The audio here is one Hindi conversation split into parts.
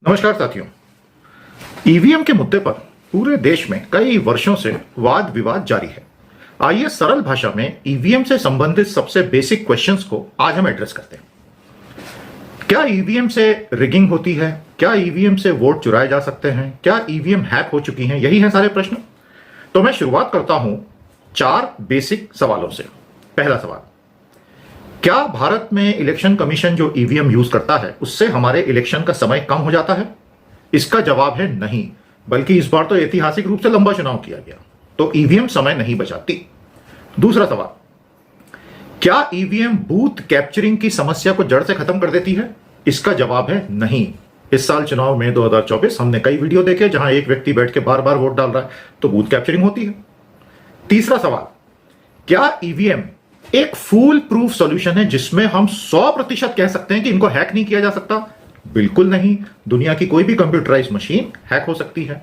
नमस्कार साथियों। ईवीएम के मुद्दे पर पूरे देश में कई वर्षों से वाद विवाद जारी है। आइए सरल भाषा में ईवीएम से संबंधित सबसे बेसिक क्वेश्चंस को आज हम एड्रेस करते हैं। क्या ईवीएम से रिगिंग होती है? क्या ईवीएम से वोट चुराए जा सकते हैं? क्या ईवीएम हैक हो चुकी हैं? यही है सारे प्रश्न। तो मैं शुरुआत करता हूं 4 बेसिक सवालों से। पहला सवाल, क्या भारत में इलेक्शन कमीशन जो ईवीएम यूज करता है उससे हमारे इलेक्शन का समय कम हो जाता है? इसका जवाब है नहीं, बल्कि इस बार तो ऐतिहासिक रूप से लंबा चुनाव किया गया, तो ईवीएम समय नहीं बचाती। दूसरा सवाल, क्या ईवीएम बूथ कैप्चरिंग की समस्या को जड़ से खत्म कर देती है? इसका जवाब है नहीं। इस साल चुनाव में 2024 हमने कई वीडियो देखे जहां एक व्यक्ति बैठ के बार बार वोट डाल रहा है, तो बूथ कैप्चरिंग होती है। तीसरा सवाल, क्या ईवीएम एक फूल प्रूफ सॉल्यूशन है जिसमें हम 100% कह सकते हैं कि इनको हैक नहीं किया जा सकता? बिल्कुल नहीं। दुनिया की कोई भी कंप्यूटराइज्ड मशीन हैक हो सकती है,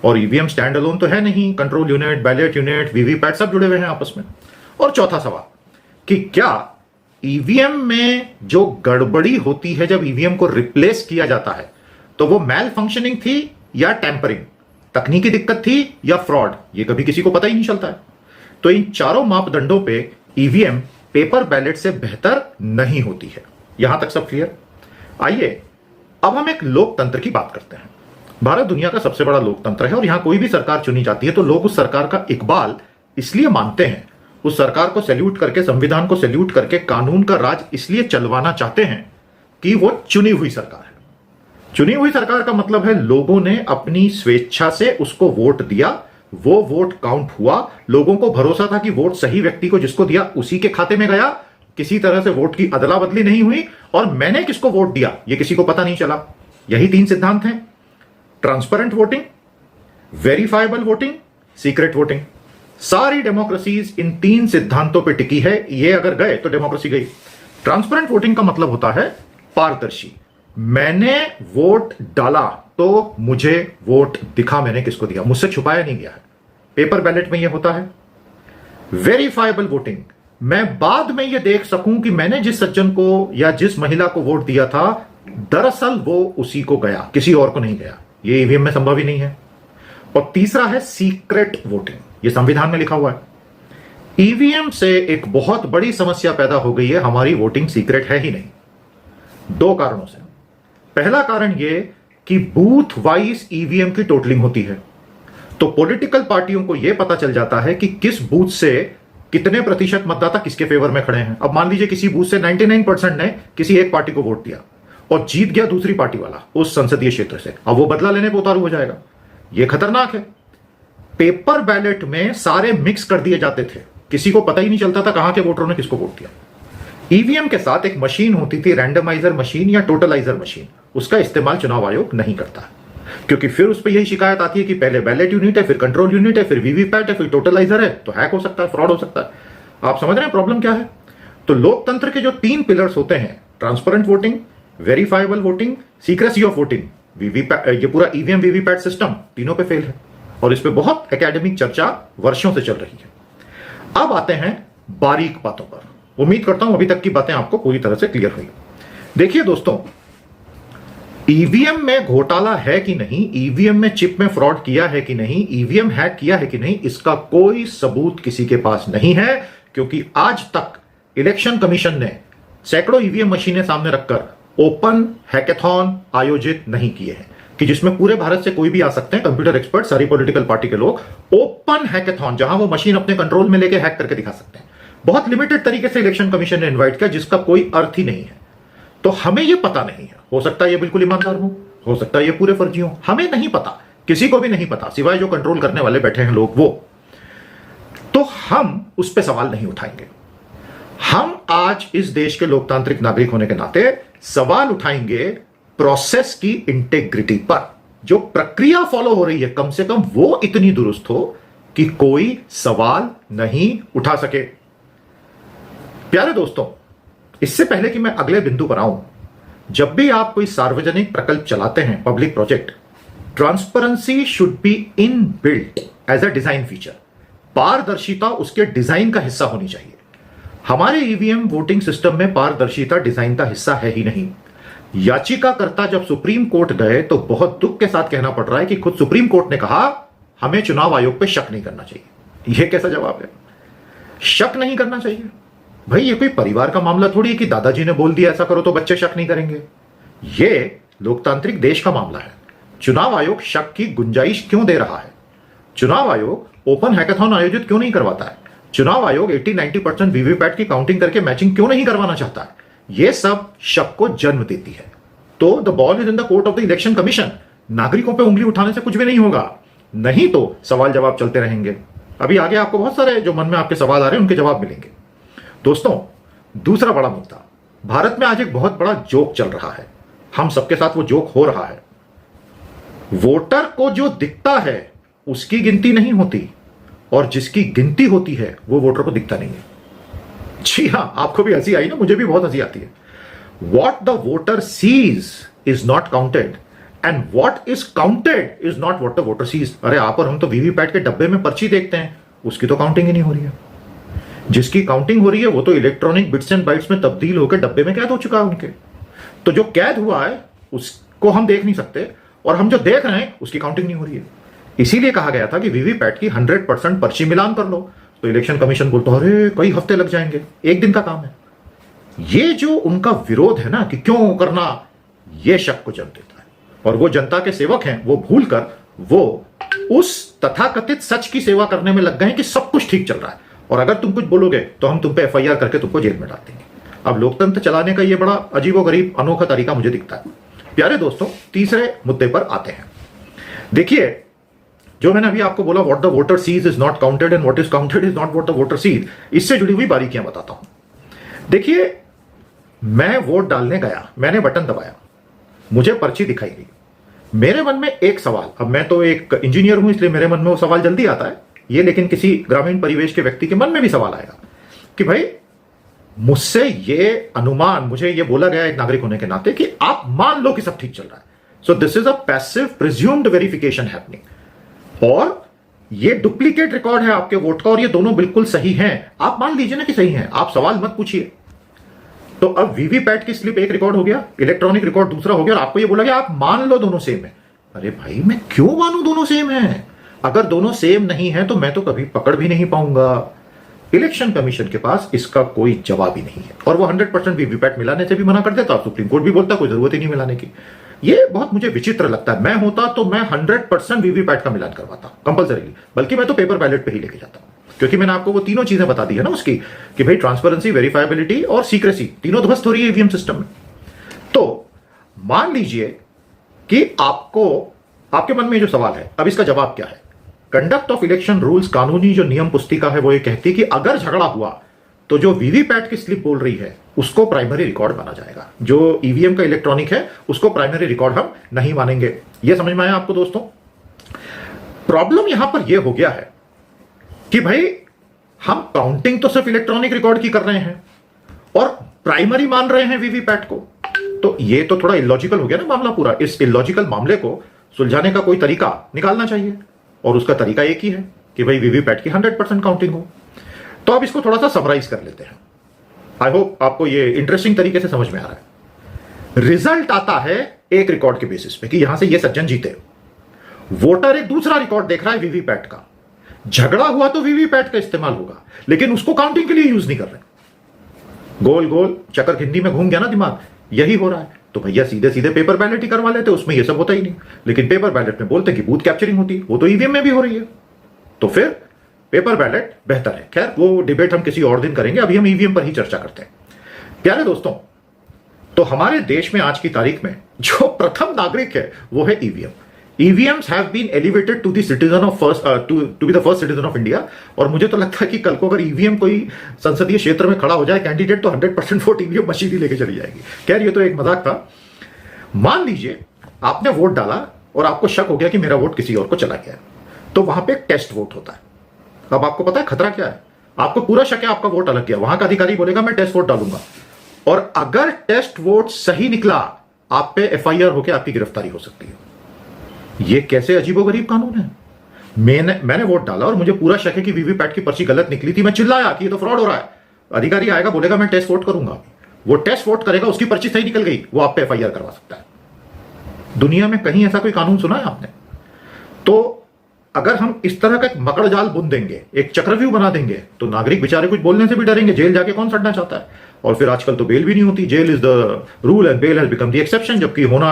और ईवीएम स्टैंड अलोन तो है नहीं। Control unit, ballot unit, VVPAT सब जुड़े हुए हैं आपस में। और चौथा सवाल कि क्या ईवीएम में जो गड़बड़ी होती है जब ईवीएम को रिप्लेस किया जाता है, तो वो मैल फंक्शनिंग थी या टैंपरिंग, तकनीकी दिक्कत थी या फ्रॉड? ये कभी किसी को पता ही नहीं चलता है। तो इन चारों मापदंडों पे ईवीएम पेपर बैलेट से बेहतर नहीं होती है। यहां तक सब क्लियर? आइए अब हम एक लोकतंत्र की बात करते हैं। भारत दुनिया का सबसे बड़ा लोकतंत्र है, और यहां कोई भी सरकार चुनी जाती है तो लोग उस सरकार का इकबाल इसलिए मानते हैं, उस सरकार को सैल्यूट करके, संविधान को सैल्यूट करके कानून का राज इसलिए चलवाना चाहते हैं कि वो चुनी हुई सरकार है। चुनी हुई सरकार का मतलब है लोगों ने अपनी स्वेच्छा से उसको वोट दिया, वो वोट काउंट हुआ, लोगों को भरोसा था कि वोट सही व्यक्ति को जिसको दिया उसी के खाते में गया, किसी तरह से वोट की अदला बदली नहीं हुई, और मैंने किसको वोट दिया ये किसी को पता नहीं चला। यही 3 सिद्धांत हैं: transparent voting, verifiable voting, secret voting. सारी डेमोक्रेसीज इन 3 सिद्धांतों पर टिकी है। ये अगर गए तो डेमोक्रेसी गई। ट्रांसपेरेंट वोटिंग का मतलब होता है पारदर्शी। मैंने वोट डाला तो मुझे वोट दिखा मैंने किसको दिया, मुझसे छुपाया नहीं गया है। पेपर बैलेट में यह होता है। वेरीफाइबल वोटिंग, मैं बाद में यह देख सकूं कि मैंने जिस सज्जन को या जिस महिला को वोट दिया था दरअसल वो उसी को गया, किसी और को नहीं गया। यह ईवीएम में संभव ही नहीं है। और तीसरा है सीक्रेट वोटिंग, यह संविधान में लिखा हुआ है। ईवीएम से एक बहुत बड़ी समस्या पैदा हो गई है, हमारी वोटिंग सीक्रेट है ही नहीं। 2 कारणों से। पहला कारण यह कि बूथ वाइज ईवीएम की टोटलिंग होती है, तो पॉलिटिकल पार्टियों को यह पता चल जाता है कि किस बूथ से कितने प्रतिशत मतदाता किसके फेवर में खड़े हैं। अब मान लीजिए किसी बूथ से 99% ने किसी एक पार्टी को वोट दिया और जीत गया दूसरी पार्टी वाला उस संसदीय क्षेत्र से, अब वो बदला लेने पर उतारू हो जाएगा। यह खतरनाक है। पेपर बैलेट में सारे मिक्स कर दिए जाते थे, किसी को पता ही नहीं चलता था कहां के वोटरों ने किसको वोट दिया। ईवीएम के साथ एक मशीन होती थी, रैंडमाइजर मशीन या टोटलाइजर मशीन, उसका इस्तेमाल चुनाव आयोग नहीं करता, क्योंकि फिर उस पर यही शिकायत आती है कि पहले बैलेट यूनिट है, फिर कंट्रोल यूनिट है, फिर वीवीपैट है, फिर टोटलाइजर है, तो हैक हो सकता है, फ्रॉड हो सकता है। आप समझ रहे हैं प्रॉब्लम क्या है? तो लोकतंत्र के जो 3 पिलर्स होते हैं, transparent voting, verifiable voting, secrecy of voting, VVPAT, ये पूरा ईवीएम वीवीपैट सिस्टम तीनों पे फेल है, और इस पे बहुत एकेडमिक चर्चा वर्षों से चल रही है। अब आते हैं बारीक बातों पर। उम्मीद करता हूं अभी तक की बातें आपको पूरी तरह से क्लियर हुई। देखिए दोस्तों, ईवीएम में घोटाला है कि नहीं, ईवीएम में चिप में फ्रॉड किया है कि नहीं, ईवीएम हैक किया है कि नहीं, इसका कोई सबूत किसी के पास नहीं है, क्योंकि आज तक इलेक्शन कमीशन ने सैकड़ों ईवीएम मशीनें सामने रखकर ओपन हैकेथॉन आयोजित नहीं किए हैं कि जिसमें पूरे भारत से कोई भी आ सकते हैं, कंप्यूटर एक्सपर्ट, सारी पॉलिटिकल पार्टी के लोग। ओपन हैकेथॉन जहां वो मशीन अपने कंट्रोल में लेके हैक करके दिखा सकते हैं, बहुत लिमिटेड तरीके से इलेक्शन कमीशन ने इनवाइट किया, जिसका कोई अर्थ ही नहीं है। तो हमें यह पता नहीं है, हो सकता है ये बिल्कुल ईमानदार हो सकता है ये पूरे फर्जी हो, हमें नहीं पता, किसी को भी नहीं पता, सिवाय जो कंट्रोल करने वाले बैठे हैं लोग वो। तो हम उस पर सवाल नहीं उठाएंगे। हम आज इस देश के लोकतांत्रिक नागरिक होने के नाते सवाल उठाएंगे प्रोसेस की इंटेग्रिटी पर। जो प्रक्रिया फॉलो हो रही है कम से कम वो इतनी दुरुस्त हो कि कोई सवाल नहीं उठा सके। प्यारे दोस्तों, इससे पहले कि मैं अगले बिंदु पर आऊं, जब भी आप कोई सार्वजनिक प्रकल्प चलाते हैं, public project, transparency should be in built as a design feature. पारदर्शिता उसके डिजाइन का हिस्सा होनी चाहिए। हमारे ईवीएम वोटिंग सिस्टम में पारदर्शिता डिजाइन का हिस्सा है ही नहीं। याचिकाकर्ता जब सुप्रीम कोर्ट गए तो बहुत दुख के साथ कहना पड़ रहा है कि खुद सुप्रीम कोर्ट ने कहा हमें चुनाव आयोग पे शक नहीं करना चाहिए। यह कैसा जवाब है? शक नहीं करना चाहिए? भाई ये कोई परिवार का मामला थोड़ी है कि दादाजी ने बोल दिया ऐसा करो तो बच्चे शक नहीं करेंगे। ये लोकतांत्रिक देश का मामला है। चुनाव आयोग शक की गुंजाइश क्यों दे रहा है? चुनाव आयोग ओपन हैकाथॉन आयोजित क्यों नहीं करवाता है? चुनाव आयोग 80-90% वीवीपैट की काउंटिंग करके मैचिंग क्यों नहीं करवाना चाहता है? यह सब शक को जन्म देती है। तो the ball is in the court of the election commission. नागरिकों पे उंगली उठाने से कुछ भी नहीं होगा, नहीं तो सवाल जवाब चलते रहेंगे। अभी आगे आपको बहुत सारे जो मन में आपके सवाल आ रहे हैं उनके जवाब मिलेंगे। दोस्तों, दूसरा बड़ा मुद्दा, भारत में आज एक बहुत बड़ा जोक चल रहा है। हम सबके साथ वो जोक हो रहा है। वोटर को जो दिखता है उसकी गिनती नहीं होती और जिसकी गिनती होती है वो वोटर को दिखता नहीं है। जी हां, आपको भी हंसी आई ना? मुझे भी बहुत हंसी आती है। What the voter sees is not counted and what is counted is not what the voter sees. अरे आप और हम तो वीवीपैट के डब्बे में पर्ची देखते हैं, उसकी तो काउंटिंग ही नहीं हो रही है। जिसकी काउंटिंग हो रही है वो तो इलेक्ट्रॉनिक बिट्स एंड बाइट्स में तब्दील होकर डब्बे में कैद हो चुका है उनके। तो जो कैद हुआ है उसको हम देख नहीं सकते और हम जो देख रहे हैं उसकी काउंटिंग नहीं हो रही है। इसीलिए कहा गया था कि वीवीपैट की 100% पर्ची मिलान कर लो। तो इलेक्शन कमीशन बोलता है अरे कई हफ्ते लग जाएंगे, एक दिन का काम है। ये जो उनका विरोध है ना कि क्यों करना, ये शक को जन्म देता है। और वो जनता के सेवक हैं, वो भूलकर वो उस तथाकथित सच की सेवा करने में लग गए हैं कि सब कुछ ठीक चल रहा है और अगर तुम कुछ बोलोगे तो हम तुम पे एफआईआर करके तुमको जेल में डाल देंगे। अब लोकतंत्र चलाने का ये बड़ा अजीबोगरीब अनोखा तरीका मुझे दिखता है। प्यारे दोस्तों, तीसरे मुद्दे पर आते हैं। देखिए, जो मैंने अभी आपको बोला what the voter sees is not counted and what is counted is not what the voter sees, इससे जुड़ी हुई बारीकियां बताता हूं। देखिए, मैं वोट डालने गया, मैंने बटन दबाया, मुझे पर्ची दिखाई दी। मेरे मन में एक सवाल, अब मैं तो एक इंजीनियर हूं इसलिए मेरे मन में वो सवाल जल्दी आता है ये, लेकिन किसी ग्रामीण परिवेश के व्यक्ति के मन में भी सवाल आएगा कि भाई मुझसे ये अनुमान, मुझे ये बोला गया एक नागरिक होने के नाते कि आप मान लो कि सब ठीक चल रहा है। So this is a passive presumed verification happening और ये डुप्लीकेट रिकॉर्ड है आपके वोट का और ये दोनों बिल्कुल सही हैं। आप मान लीजिए ना कि सही हैं, आप सवाल मत पूछिए। तो अब वीवीपैट की स्लिप एक रिकॉर्ड हो गया, इलेक्ट्रॉनिक रिकॉर्ड दूसरा हो गया और आपको ये बोला गया आप मान लो दोनों सेम है। अरे भाई मैं क्यों मानूं दोनों सेम है? अगर दोनों सेम नहीं है तो मैं तो कभी पकड़ भी नहीं पाऊंगा। इलेक्शन कमीशन के पास इसका कोई जवाब ही नहीं है और वो 100% वीवीपैट मिलाने से भी मना कर देता, सुप्रीम कोर्ट भी बोलता कोई जरूरत ही नहीं मिलाने की। ये बहुत मुझे विचित्र लगता है। मैं होता तो मैं 100% वीवीपैट का मिलान करवाता कंपल्सरीली, बल्कि मैं तो पेपर बैलेट पे ही लेके जाता हूं, क्योंकि मैंने आपको वो तीनों चीजें बता दी है ना उसकी कि भाई ट्रांसपेरेंसी, वेरीफाइबिलिटी और सीक्रेसी तीनों ध्वस्त हो रही है ईवीएम सिस्टम में। तो मान लीजिए कि आपको, आपके मन में जो सवाल है, अब इसका जवाब क्या है? कंडक्ट ऑफ इलेक्शन रूल्स, कानूनी जो नियम पुस्तिका है वो ये कहती है कि अगर झगड़ा हुआ तो जो वीवीपैट की स्लिप बोल रही है उसको प्राइमरी रिकॉर्ड माना जाएगा, जो ईवीएम का इलेक्ट्रॉनिक है उसको प्राइमरी रिकॉर्ड हम नहीं मानेंगे। यह समझ में आया आपको दोस्तों? प्रॉब्लम यहां पर यह हो गया है कि भाई हम काउंटिंग तो सिर्फ इलेक्ट्रॉनिक रिकॉर्ड की कर रहे हैं और प्राइमरी मान रहे हैं वीवीपैट को, तो ये तो थोड़ा इलॉजिकल हो गया ना मामला पूरा। इस इलॉजिकल मामले को सुलझाने का कोई तरीका निकालना चाहिए और उसका तरीका एक ही है कि भाई वीवीपैट की 100% काउंटिंग हो। तो अब इसको थोड़ा सा समराइज कर लेते हैं। आई होप आपको ये इंटरेस्टिंग तरीके से समझ में आ रहा है। रिजल्ट आता है एक रिकॉर्ड के बेसिस पे कि यहां से ये सज्जन जीते, वोटर एक दूसरा रिकॉर्ड देख रहा है वीवीपैट का। झगड़ा हुआ तो वीवीपैट का इस्तेमाल होगा लेकिन उसको काउंटिंग के लिए यूज नहीं कर रहे। गोल गोल चक्कर खिंडी में घूम गया ना दिमाग, यही हो रहा है। तो भैया सीधे सीधे पेपर बैलेट ही करवा लेते, उसमें ये सब होता ही नहीं। लेकिन पेपर बैलेट में बोलते कि बूथ कैप्चरिंग होती है, वो तो ईवीएम में भी हो रही है, तो फिर पेपर बैलेट बेहतर है। खैर वो डिबेट हम किसी और दिन करेंगे, अभी हम ईवीएम पर ही चर्चा करते हैं। प्यारे दोस्तों, तो हमारे देश में आज की तारीख में जो प्रथम नागरिक है वो है EVM. EVMs have been elevated to the citizen of first to be the first citizen of India। और मुझे तो लगता है कि कल को अगर EVM कोई संसदीय क्षेत्र में खड़ा हो जाए कैंडिडेट, तो 100% वोट EVM मशीन ही लेके चली जाएगी। खैर ये तो एक मजाक था। मान लीजिए आपने वोट डाला और आपको शक हो गया कि मेरा वोट किसी और को चला गया, तो वहां पे एक टेस्ट वोट होता है। अब आपको पता है खतरा क्या है? आपको पूरा शक है आपका वोट अलग गया, वहां का अधिकारी बोलेगा मैं टेस्ट वोट डालूंगा, और अगर टेस्ट वोट सही निकला आप पे FIR होकर आपकी गिरफ्तारी हो सकती है। ये कैसे अजीबोगरीब कानून है? मैंने वोट डाला और मुझे पूरा शक है कि वीवीपैट की पर्ची गलत निकली थी, मैं चिल्लाया कि ये तो फ्रॉड हो रहा है, अधिकारी आएगा बोलेगा मैं टेस्ट वोट करूंगा, वो टेस्ट वोट करेगा, उसकी पर्ची सही निकल गई, वो आप पे एफआईआर करवा सकता है। दुनिया में कहीं ऐसा कोई कानून सुना है आपने? तो अगर हम इस तरह का एक मकड़ जाल बुन देंगे, एक चक्रव्यूह बना देंगे, तो नागरिक बेचारे कुछ बोलने से भी डरेंगे। जेल जाके कौन सड़ना चाहता है? और फिर आजकल तो बेल भी नहीं होती। Jail is the rule and bail has become the exception, जबकि होना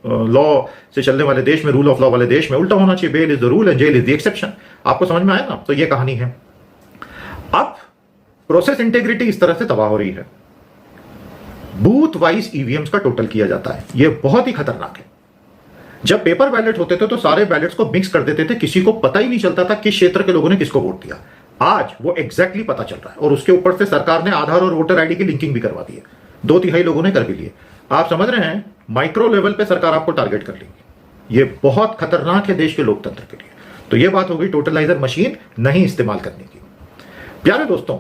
लॉ से चलने वाले देश में, रूल ऑफ लॉ वाले देश में उल्टा होना चाहिए। Bail is the rule and jail is the exception. आपको समझ में आया ना? तो ये कहानी है। अब प्रोसेस इंटेग्रिटी इस तरह से तबाह हो रही है। बूथ वाइज ईवीएम्स का टोटल किया जाता है। यह बहुत ही खतरनाक है। जब पेपर बैलेट होते थे तो सारे बैलेट्स को मिक्स कर देते थे, किसी को पता ही नहीं चलता था किस क्षेत्र के लोगों ने किसको वोट दिया। आज वो एग्जैक्टली पता चल रहा है, और उसके ऊपर से सरकार ने आधार और वोटर आईडी की लिंकिंग भी करवा दी है। 2/3 लोगों ने कर भी लिए। आप समझ रहे हैं, माइक्रो लेवल पे सरकार आपको टारगेट कर लेगी। ये बहुत खतरनाक है देश के लोकतंत्र के लिए। तो ये बात हो गई टोटलाइजर मशीन नहीं इस्तेमाल करने की। प्यारे दोस्तों,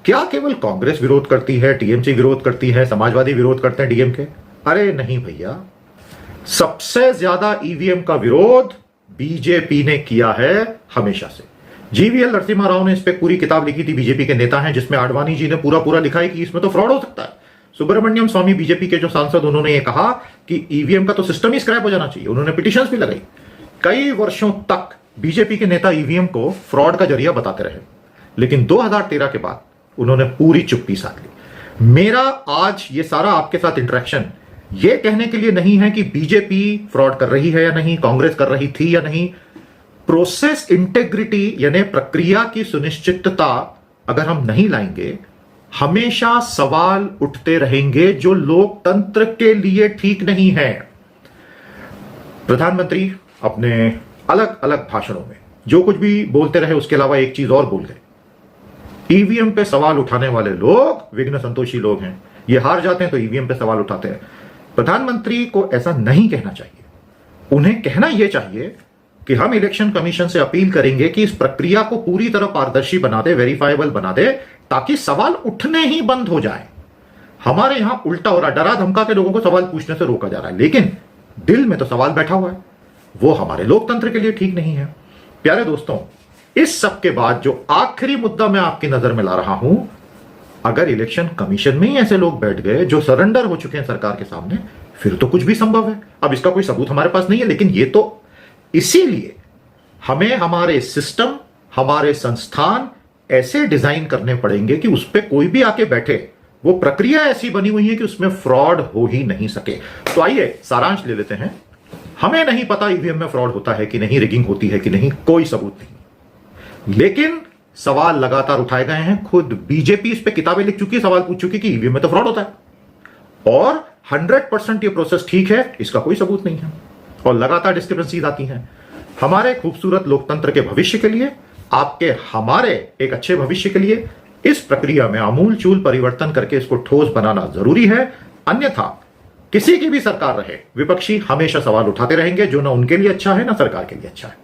क्या केवल कांग्रेस विरोध करती है, टीएमसी विरोध करती है, समाजवादी विरोध करते हैं, डीएमके? अरे नहीं भैया, सबसे ज्यादा ईवीएम का विरोध बीजेपी ने किया है हमेशा से। जीवीएल नरसिम्हा राव ने इस पे पूरी किताब लिखी थी, बीजेपी के नेता हैं, जिसमें आडवाणी जी ने पूरा लिखा है कि इसमें तो फ्रॉड हो सकता है। सुब्रमण्यम स्वामी बीजेपी के जो सांसद, उन्होंने ये कहा कि ईवीएम का तो सिस्टम ही स्क्रैप हो जाना चाहिए। उन्होंने पिटीशंस भी लगाई। कई वर्षों तक बीजेपी के नेता ईवीएम को फ्रॉड का जरिया बताते रहे, लेकिन 2013 के बाद उन्होंने पूरी चुप्पी साध ली। मेरा आज ये सारा आपके साथ इंटरेक्शन ये कहने के लिए नहीं है कि बीजेपी फ्रॉड कर रही है या नहीं, कांग्रेस कर रही थी या नहीं। प्रोसेस इंटेग्रिटी यानी प्रक्रिया की सुनिश्चितता अगर हम नहीं लाएंगे, हमेशा सवाल उठते रहेंगे जो लोकतंत्र के लिए ठीक नहीं है। प्रधानमंत्री अपने अलग अलग भाषणों में जो कुछ भी बोलते रहे, उसके अलावा एक चीज और बोल गए। ईवीएम पे सवाल उठाने वाले लोग विघ्न संतोषी लोग हैं। ये हार जाते हैं तो ईवीएम पे सवाल उठाते हैं। प्रधानमंत्री को ऐसा नहीं कहना चाहिए। उन्हें कहना यह चाहिए कि हम इलेक्शन कमीशन से अपील करेंगे कि इस प्रक्रिया को पूरी तरह पारदर्शी बना दे, वेरीफाइबल बना दे, ताकि सवाल उठने ही बंद हो जाए। हमारे यहां उल्टा हो रहा है, डरा धमका के लोगों को सवाल पूछने से रोका जा रहा है, लेकिन दिल में तो सवाल बैठा हुआ है। वो हमारे लोकतंत्र के लिए ठीक नहीं है। प्यारे दोस्तों, इस सब के बाद जो आखिरी मुद्दा मैं आपकी नजर में ला रहा हूं, अगर इलेक्शन कमीशन में ही ऐसे लोग बैठ गए जो सरेंडर हो चुके हैं सरकार के सामने, फिर तो कुछ भी संभव है। अब इसका कोई सबूत हमारे पास नहीं है, लेकिन ये तो इसीलिए हमें हमारे सिस्टम, हमारे संस्थान ऐसे डिजाइन करने पड़ेंगे कि उस पर कोई भी आके बैठे, वो प्रक्रिया ऐसी बनी हुई है कि उसमें फ्रॉड हो ही नहीं सके। तो आइए सारांश ले लेते हैं। हमें नहीं पता ईवीएम में फ्रॉड होता है कि नहीं, रिगिंग होती है कि नहीं, कोई सबूत नहीं, लेकिन सवाल लगातार उठाए गए हैं। खुद बीजेपी इस पे किताबें लिख चुकी है, सवाल पूछ चुकी कि ईवीएम में तो फ्रॉड होता है, और 100% ये प्रोसेस ठीक है, इसका कोई सबूत नहीं है, और लगातार डिस्क्रिपेंसीज आती हैं। हमारे खूबसूरत लोकतंत्र के भविष्य के लिए, आपके हमारे एक अच्छे भविष्य के लिए इस प्रक्रिया में आमूल-चूल परिवर्तन करके इसको ठोस बनाना जरूरी है। अन्यथा किसी की भी सरकार रहे, विपक्षी हमेशा सवाल उठाते रहेंगे, जो ना उनके लिए अच्छा है ना सरकार के लिए अच्छा है।